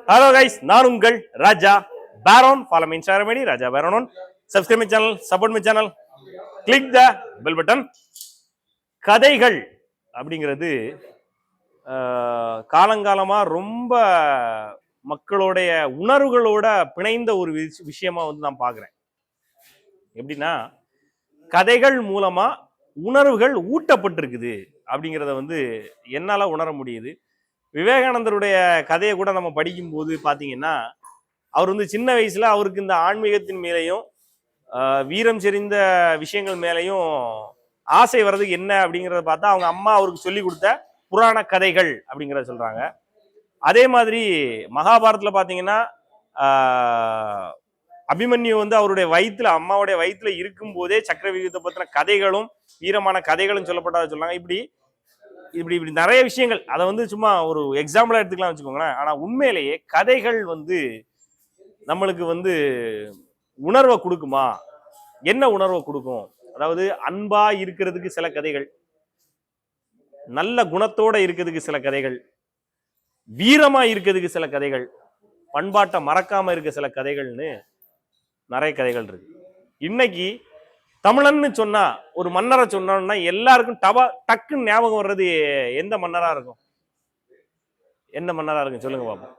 Hello guys, நான் உங்கள் ராஜா பேரோன். Follow me Instagram ID Raja பேரோன். Subscribe my channel, support my channel. Click the bell button. கதைகள் அப்படிங்கிறது காலங்காலமா ரொம்ப மக்களுடைய உணர்வுகளோட பிணைந்த ஒரு விஷயமா வந்து நான் பார்க்குறேன். எப்படின்னா கதைகள் மூலமா உணர்வுகள் ஊட்டப்பட்டிருக்குது அப்படிங்கிறத வந்து என்னால உணர முடியுது. விவேகானந்தருடைய கதையை கூட நம்ம படிக்கும்போது பார்த்தீங்கன்னா அவர் வந்து சின்ன வயசுல அவருக்கு இந்த ஆன்மீகத்தின் மேலேயும் வீரம் செறிந்த விஷயங்கள் மேலேயும் ஆசை வர்றதுக்கு என்ன அப்படிங்கிறத பார்த்தா அவங்க அம்மா அவருக்கு சொல்லி கொடுத்த புராண கதைகள் அப்படிங்கிறத சொல்றாங்க. அதே மாதிரி மகாபாரதத்துல பார்த்தீங்கன்னா அபிமன்யு வந்து அவருடைய வயிற்றுல அம்மாவுடைய வயிற்றுல இருக்கும் போதே சக்கரவியூகத்தை பத்தின கதைகளும் வீரமான கதைகளும் சொல்லப்பட்டதை சொன்னாங்க. இப்படி இப்படி இப்படி நிறைய விஷயங்கள் அதை வந்து சும்மா ஒரு எக்ஸாம்பிளா எடுத்துக்கலாம் வச்சுக்கோங்களேன். ஆனா உண்மையிலேயே கதைகள் வந்து நம்மளுக்கு வந்து உணர்வை கொடுக்குமா? என்ன உணர்வை கொடுக்கும்? அதாவது அன்பா இருக்கிறதுக்கு சில கதைகள், நல்ல குணத்தோட இருக்கிறதுக்கு சில கதைகள், வீரமா இருக்கிறதுக்கு சில கதைகள், பண்பாட்டை மறக்காம இருக்க சில கதைகள்னு நிறைய கதைகள் இருக்கு. இன்னைக்கு தமிழன்னு சொன்னா ஒரு மன்னரை சொன்னோம்னா எல்லாருக்கும் டக்குன்னு ஞாபகம் வர்றது எந்த மன்னரா இருக்கும்? எந்த மன்னரா இருக்கும் சொல்லுங்க பாப்போம்.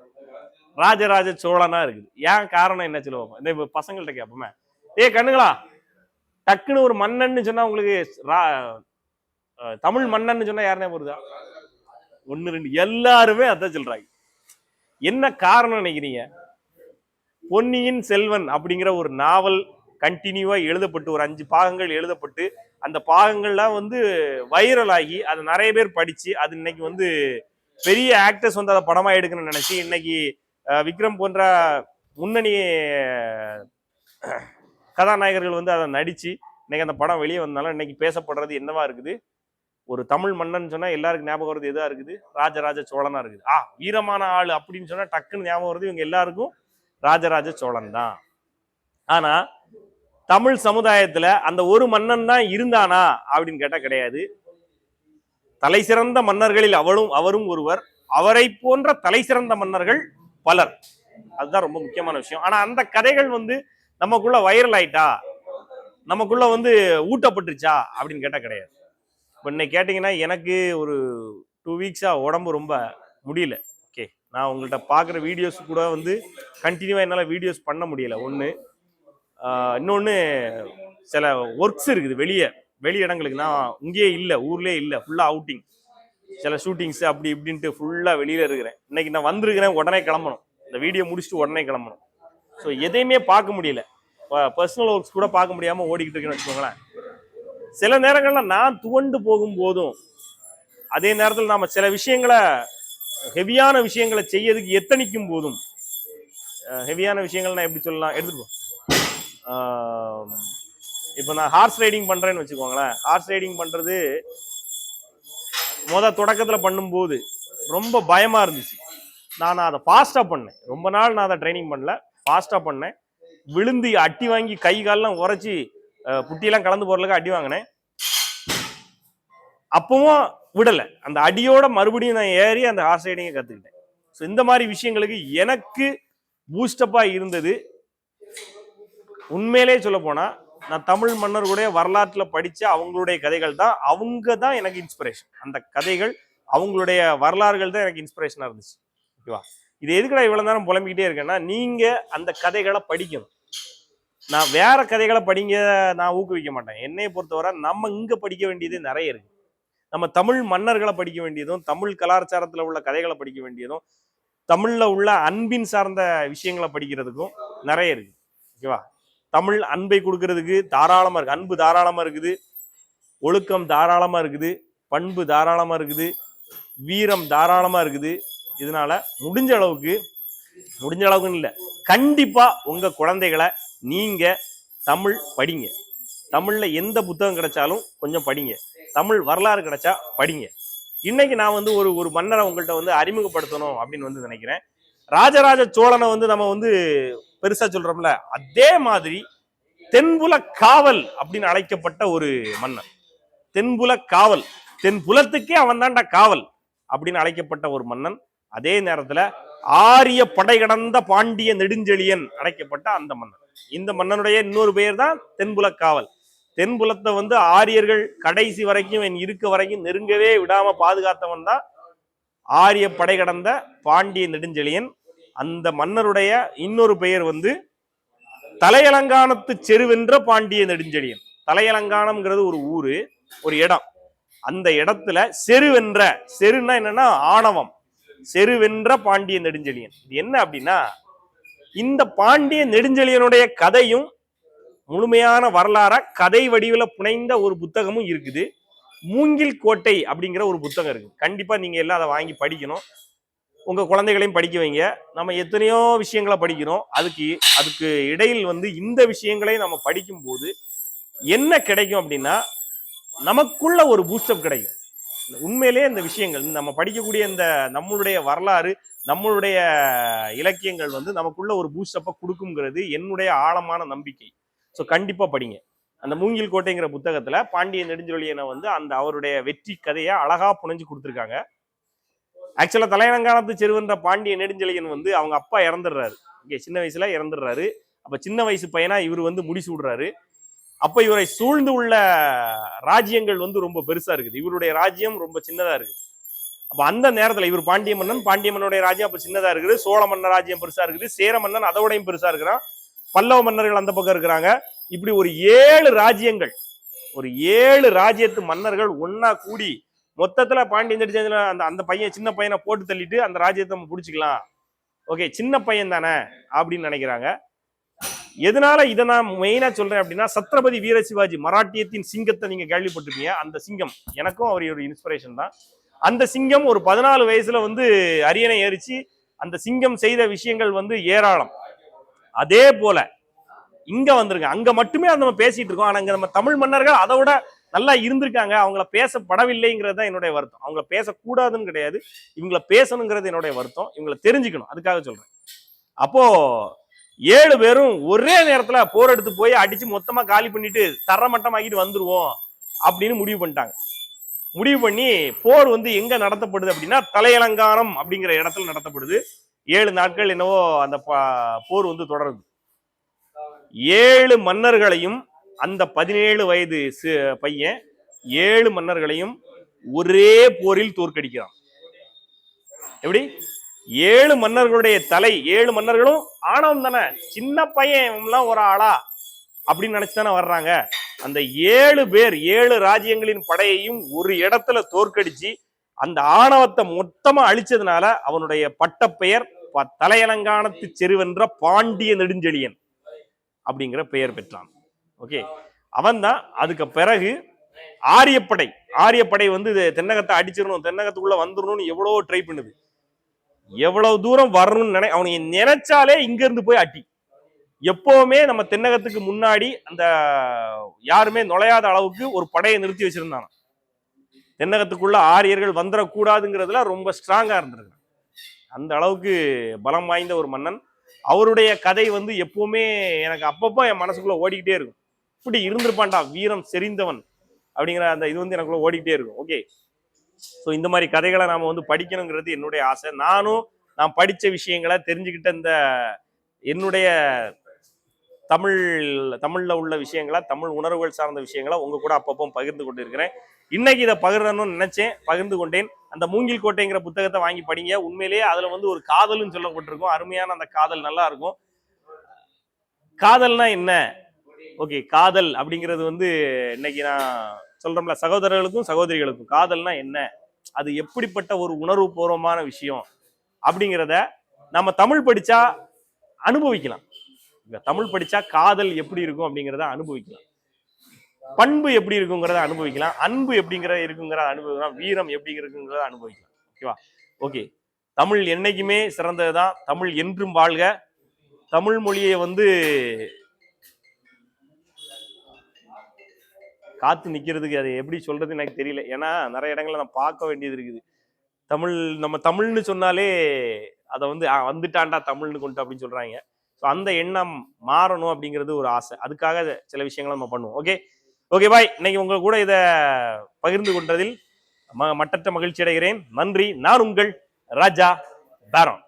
ராஜராஜ சோழனா இருக்குது. ஏன் காரணம் என்ன சொல்ல பாப்போம். இந்த பசங்கள்ட்ட கேட்போமே, கண்ணுங்களா டக்குன்னு ஒரு மன்னன்னு சொன்னா உங்களுக்கு தமிழ் மன்னன்னு சொன்னா யாருனே போறதா? ஒன்னு ரெண்டு எல்லாருமே அதான் சொல்றாங்க. என்ன காரணம் நினைக்கிறீங்க? பொன்னியின் செல்வன் அப்படிங்கிற ஒரு நாவல் கண்டினியூவா எழுதப்பட்டு ஒரு 5 பாகங்கள் எழுதப்பட்டு அந்த பாகங்கள்லாம் வந்து வைரல் ஆகி அதை நிறைய பேர் படிச்சு அது இன்னைக்கு வந்து பெரிய ஆக்டர்ஸ் வந்து அதை படமா எடுக்கணும்னு நினைச்சு இன்னைக்கு விக்ரம் போன்ற முன்னணி கதாநாயகர்கள் வந்து அதை நடிச்சு இன்னைக்கு அந்த படம் வெளியே வந்தாலும் இன்னைக்கு பேசப்படுறது என்னவா இருக்குது? ஒரு தமிழ் மன்னன் சொன்னா எல்லாருக்கும் ஞாபகம் வருது எதா இருக்குது? ராஜராஜ சோழனா இருக்குது. வீரமான ஆளு அப்படின்னு சொன்னா டக்குன்னு ஞாபகம் வருது இவங்க எல்லாருக்கும் ராஜராஜ சோழன் தான். ஆனா தமிழ் சமுதாயத்துல அந்த ஒரு மன்னன் தான் இருந்தானா அப்படின்னு கேட்டா கிடையாது. தலை சிறந்த மன்னர்களில் அவரும் ஒருவர். அவரை போன்ற தலை சிறந்த மன்னர்கள் பலர். அதுதான் ரொம்ப முக்கியமான விஷயம். ஆனா அந்த கதைகள் வந்து நமக்குள்ள வைரல் ஆயிட்டா, நமக்குள்ள வந்து ஊட்டப்பட்டுருச்சா அப்படின்னு கேட்டா கிடையாது. இப்ப இன்னைக்கு கேட்டீங்கன்னா எனக்கு ஒரு 2 வீக்ஸா உடம்பு ரொம்ப முடியல. ஓகே, நான் உங்கள்கிட்ட பாக்குற வீடியோஸ் கூட வந்து கண்டினியூவா என்னால வீடியோஸ் பண்ண முடியல. ஒண்ணு, இன்னொன்று சில ஒர்க்ஸ் இருக்குது வெளி இடங்களுக்கு. நான் இங்கேயே இல்லை, ஊர்லேயே இல்லை, ஃபுல்லாக அவுட்டிங், சில ஷூட்டிங்ஸ் அப்படி இப்படின்ட்டு ஃபுல்லாக வெளியில் இருக்கிறேன். இன்னைக்கு நான் வந்திருக்கிறேன், உடனே கிளம்பணும், இந்த வீடியோ முடிச்சுட்டு உடனே கிளம்பணும். ஸோ எதையுமே பார்க்க முடியல, பர்சனல் ஒர்க்ஸ் கூட பார்க்க முடியாமல் ஓடிக்கிட்டு இருக்கேன்னு வச்சுக்கோங்களேன். சில நேரங்களில் நான் துவண்டு போகும்போதும் அதே நேரத்தில் நாம் சில விஷயங்களை ஹெவியான விஷயங்களை செய்யறதுக்கு எத்தனிக்கும் போதும், ஹெவியான விஷயங்கள் நான் எப்படி சொல்லலாம், எடுத்துக்கோ. இப்போ நான் ஹார்ஸ் ரைடிங் பண்றேன்னு வச்சுக்கோங்களேன். ஹார்ஸ் ரைடிங் பண்றது தொடக்கத்துல பண்ணும்போது ரொம்ப பயமா இருந்துச்சு. நான் அதை ஃபாஸ்டா பண்ணேன். ரொம்ப நாள் நான் அதை ட்ரைனிங் பண்ணல, ஃபாஸ்டா பண்ணேன். விழுந்து அட்டி வாங்கி கை கால்லாம் உரைச்சி புட்டியெல்லாம் கலந்து போறதுக்கு அடி வாங்கினேன். அப்பவும் விடலை, அந்த அடியோட மறுபடியும் நான் ஏறி அந்த ஹார்ஸ் ரைடிங்கை கத்துக்கிட்டேன். ஸோ இந்த மாதிரி விஷயங்களுக்கு எனக்கு பூஸ்டப்பா இருந்தது. உண்மையிலே சொல்ல போனா நான் தமிழ் மன்னர்களுடைய வரலாற்றுல படிச்ச அவங்களுடைய கதைகள் தான், அவங்க தான் எனக்கு இன்ஸ்பிரேஷன். அந்த கதைகள், அவங்களுடைய வரலாறுகள் தான் எனக்கு இன்ஸ்பிரேஷனா இருந்துச்சு. ஓகேவா? இது எதுக்குடா இவ்வளவு நேரம் புலம்பிக்கிட்டே இருக்கேன்னா, நீங்க அந்த கதைகளை படிக்கணும். நான் வேற கதைகளை படிங்க நான் ஊக்குவிக்க மாட்டேன். என்னையை பொறுத்தவரை நம்ம இங்க படிக்க வேண்டியது நிறைய இருக்கு. நம்ம தமிழ் மன்னர்களை படிக்க வேண்டியதும், தமிழ் கலாச்சாரத்துல உள்ள கதைகளை படிக்க வேண்டியதும், தமிழ்ல உள்ள அன்பின் சார்ந்த விஷயங்களை படிக்கிறதுக்கும் நிறைய இருக்கு. ஓகேவா? தமிழ் அன்பை கொடுக்கறதுக்கு தாராளமா இருக்கு. அன்பு தாராளமா இருக்குது, ஒழுக்கம் தாராளமா இருக்குது, பண்பு தாராளமா இருக்குது, வீரம் தாராளமா இருக்குது. இதனால முடிஞ்ச அளவுக்கு இல்லை, கண்டிப்பா உங்க குழந்தைகளை நீங்க தமிழ் படிங்க. தமிழ்ல எந்த புத்தகம் கிடைச்சாலும் கொஞ்சம் படிங்க. தமிழ் வரலாறு கிடைச்சா படிங்க. இன்னைக்கு நான் வந்து ஒரு மன்னரை உங்கள்கிட்ட வந்து அறிமுகப்படுத்தணும் அப்படின்னு வந்து நினைக்கிறேன். ராஜராஜ சோழனை வந்து நம்ம வந்து பெருசா சொல்றோம்ல, அதே மாதிரி தென்புல காவல் அப்படின்னு அழைக்கப்பட்ட ஒரு மன்னன். தென்புல காவல், தென்புலத்துக்கே அவன் தான்டா காவல் அப்படின்னு அழைக்கப்பட்ட ஒரு மன்னன். அதே நேரத்துல ஆரிய படை கடந்த பாண்டிய நெடுஞ்செழியன் அழைக்கப்பட்ட அந்த மன்னன். இந்த மன்னனுடைய இன்னொரு பெயர் தான் தென்புலக்காவல். தென்புலத்தை வந்து ஆரியர்கள் கடைசி வரைக்கும் இருக்க வரைக்கும் நெருங்கவே விடாம பாதுகாத்தவன் தான் ஆரிய படை கடந்த பாண்டிய நெடுஞ்செழியன். அந்த மன்னருடைய இன்னொரு பெயர் வந்து தலையலங்கானத்து செருவென்ற பாண்டிய நெடுஞ்செழியன். தலையலங்கானம்ங்கிறது ஒரு ஊரு, ஒரு இடம். அந்த இடத்துல செருவென்ற, செருன்னா என்னன்னா ஆணவம், செருவென்ற பாண்டிய நெடுஞ்செழியன். இது என்ன அப்படின்னா, இந்த பாண்டிய நெடுஞ்செழியனுடைய கதையும் முழுமையான வரலாற கதை வடிவில புனைந்த ஒரு புத்தகமும் இருக்குது. மூங்கில் கோட்டை அப்படிங்கிற ஒரு புத்தகம் இருக்கு. கண்டிப்பா நீங்க எல்லாம் அதை வாங்கி படிக்கணும். உங்க குழந்தைகளையும் படிக்க வைங்க. நம்ம எத்தனையோ விஷயங்களை படிக்கிறோம். அதுக்கு இடையில் வந்து இந்த விஷயங்களை நம்ம படிக்கும் போது என்ன கிடைக்கும் அப்படின்னா, நமக்குள்ள ஒரு பூஸ்டப் கிடைக்கும். உண்மையிலேயே இந்த விஷயங்கள் நம்ம படிக்கக்கூடிய இந்த நம்மளுடைய வரலாறு, நம்மளுடைய இலக்கியங்கள் வந்து நமக்குள்ள ஒரு பூஸ்டப்பை கொடுக்குங்கிறது என்னுடைய ஆழமான நம்பிக்கை. ஸோ கண்டிப்பா படிங்க. அந்த மூங்கில் கோட்டைங்கிற புத்தகத்துல பாண்டிய நெடுஞ்செழியனை வந்து அந்த அவருடைய வெற்றி கதையை அழகா புனைஞ்சு கொடுத்துருக்காங்க. ஆக்சுவலா தலையலங்கானத்து செருவென்ற பாண்டிய நெடுஞ்செழியன் வந்து அவங்க அப்பா இறந்துடுறாரு. இங்கே சின்ன வயசுல இறந்துடுறாரு. அப்ப சின்ன வயசு பையனா இவர் வந்து முடிச்சு விடுறாரு. அப்ப இவரை சூழ்ந்து உள்ள ராஜ்யங்கள் வந்து ரொம்ப பெருசா இருக்குது. இவருடைய ராஜ்யம் ரொம்ப சின்னதா இருக்குது. அப்ப அந்த நேரத்துல இவர் பாண்டிய மன்னன், பாண்டிய மன்னனுடைய ராஜ்யம் அப்ப சின்னதா இருக்குது. சோழ மன்னர் ராஜ்யம் பெருசா இருக்குது. சேர மன்னன் அதோடையும் பெருசா இருக்கிறான். பல்லவ மன்னர்கள் அந்த பக்கம் இருக்கிறாங்க. இப்படி ஒரு 7 ராஜ்யங்கள், ஒரு 7 ராஜ்யத்து மன்னர்கள் ஒன்னா கூடி மொத்தத்துல பாண்டிய நெடுஞ்செழியன் அந்த பையன், சின்ன பையனை போட்டு தள்ளிட்டு அந்த ராஜ்யத்தை நம்ம பிடிச்சிக்கலாம், ஓகே சின்ன பையன் தானே அப்படின்னு நினைக்கிறாங்க. எதனால இதை நான் மெயினா சொல்றேன் அப்படின்னா, சத்ரபதி வீர சிவாஜி மராட்டியத்தின் சிங்கத்தை நீங்க கேள்விப்பட்டிருப்பீங்க. அந்த சிங்கம் எனக்கும் அவர் ஒரு இன்ஸ்பிரேஷன் தான். அந்த சிங்கம் ஒரு 14 வயசுல வந்து அரியணை ஏறிச்சு. அந்த சிங்கம் செய்த விஷயங்கள் வந்து ஏராளம். அதே போல இங்க வந்திருங்க. அங்க மட்டுமே நம்ம பேசிட்டு இருக்கோம். ஆனா இங்க நம்ம தமிழ் மன்னர்கள் அதை விட நல்லா இருந்திருக்காங்க. அவங்கள பேசப்படவில்லைங்கிறது தான் என்னுடைய வருத்தம். அவங்கள பேசக்கூடாதுன்னு கிடையாது, இவங்கள பேசணுங்கிறது என்னுடைய வருத்தம். இவங்களை தெரிஞ்சுக்கணும், அதுக்காக சொல்றேன். அப்போ 7 பேரும் ஒரே நேரத்துல போர் எடுத்து போய் அடிச்சு மொத்தமா காலி பண்ணிட்டு தரமட்டமாக்கிட்டு வந்துருவோம் அப்படின்னு முடிவு பண்ணிட்டாங்க. முடிவு பண்ணி போர் வந்து எங்க நடத்தப்படுது அப்படின்னா, தலையலங்கானம் அப்படிங்கிற இடத்துல நடத்தப்படுது. 7 நாட்கள் என்னவோ அந்த போர் வந்து தொடருது. 7 மன்னர்களையும் அந்த 17 வயது பையன் 7 மன்னர்களையும் ஒரே போரில் தோற்கடிக்கிறான். எப்படி? 7 மன்னர்களுடைய தலை, 7 மன்னர்களும் ஆணவம் தானே, சின்ன பையன் ஒரு ஆளா அப்படின்னு நினைச்சுதானே வர்றாங்க. அந்த 7 பேர் 7 ராஜ்யங்களின் படையையும் ஒரு இடத்துல தோற்கடிச்சு அந்த ஆணவத்தை மொத்தமா அழிச்சதுனால அவனுடைய பட்ட பெயர் தலையலங்கானத்து செருவென்ற பாண்டிய நெடுஞ்செழியன் அப்படிங்கிற பெயர் பெற்றான். ஓகே, அவன் தான் அதுக்கு பிறகு ஆரியப்படை வந்து தென்னகத்தை அடிச்சிடணும், தென்னகத்துக்குள்ள வந்துடணும்னு எவ்வளவோ ட்ரை பண்ணுது. எவ்வளவு தூரம் வரணும்னு அவனுக்கு நினைச்சாலே இங்க இருந்து போய் அட்டி. எப்பவுமே நம்ம தென்னகத்துக்கு முன்னாடி அந்த யாருமே நுழையாத அளவுக்கு ஒரு படையை நிறுத்தி வச்சிருந்தாங்க. தென்னகத்துக்குள்ள ஆரியர்கள் வந்துடக்கூடாதுங்கிறதுல ரொம்ப ஸ்ட்ராங்கா இருந்திருக்கு. அந்த அளவுக்கு பலம் வாய்ந்த ஒரு மன்னன். அவருடைய கதை வந்து எப்பவுமே எனக்கு அப்பப்போ என் மனசுக்குள்ள ஓடிக்கிட்டே இருக்கும். இப்படி இருந்திருப்பான்டா வீரம் செறிந்தவன் அப்படிங்கிற அந்த இது வந்து எனக்குள்ள ஓடிக்கிட்டே இருக்கும். ஓகே, ஸோ இந்த மாதிரி கதைகளை நாம வந்து படிக்கணுங்கிறது என்னுடைய ஆசை. நான் படிச்ச விஷயங்களை தெரிஞ்சுக்கிட்ட இந்த என்னுடைய தமிழ்ல உள்ள விஷயங்களா, தமிழ் உணர்வுகள் சார்ந்த விஷயங்களா உங்க கூட அப்பப்போ பகிர்ந்து கொண்டு இருக்கிறேன். இன்னைக்கு இதை பகிரணும்னு நினைச்சேன், பகிர்ந்து கொண்டேன். அந்த மூங்கில் கோட்டைங்கிற புத்தகத்தை வாங்கி படிங்க. உண்மையிலேயே அதுல வந்து ஒரு காதல்னு சொல்லப்பட்டிருக்கும். அருமையான அந்த காதல் நல்லா இருக்கும். காதல்னா என்ன? ஓகே, காதல் அப்படிங்கிறது வந்து இன்னைக்கு நான் சொல்றோம்ல, சகோதரர்களுக்கும் சகோதரிகளுக்கும் காதல்னா என்ன, அது எப்படிப்பட்ட ஒரு உணர்வு பூர்வமான விஷயம் அப்படிங்கிறத நம்ம தமிழ் படிச்சா அனுபவிக்கலாம். தமிழ் படிச்சா காதல் எப்படி இருக்கும் அப்படிங்கிறத அனுபவிக்கலாம். பண்பு எப்படி இருக்குங்கிறத அனுபவிக்கலாம். அன்பு எப்படிங்கிற இருக்குங்கிறத அனுபவிக்கலாம். வீரம் எப்படி இருக்குங்கிறத அனுபவிக்கலாம். ஓகேவா? ஓகே, தமிழ் என்னைக்குமே சிறந்ததுதான். தமிழ் என்றும் வாழ்க. தமிழ் மொழியை வந்து காத்து நிக்கிறதுக்கு அதை எப்படி சொல்றது எனக்கு தெரியல. ஏன்னா நிறைய இடங்கள்ல நான் பார்க்க வேண்டியது இருக்குது. நம்ம தமிழ்னு சொன்னாலே அதை வந்து வந்துட்டான்டா தமிழ்னு கொண்டு அப்படின்னு சொல்றாங்க. ஸோ அந்த எண்ணம் மாறணும் அப்படிங்கிறது ஒரு ஆசை. அதுக்காக சில விஷயங்களை நம்ம பண்ணுவோம். Okay bye. இன்னைக்கு உங்க கூட இதை பகிர்ந்து கொண்டதில் மட்டற்ற மகிழ்ச்சி அடைகிறேன். நன்றி. நான் உங்கள் ராஜா பேரம்.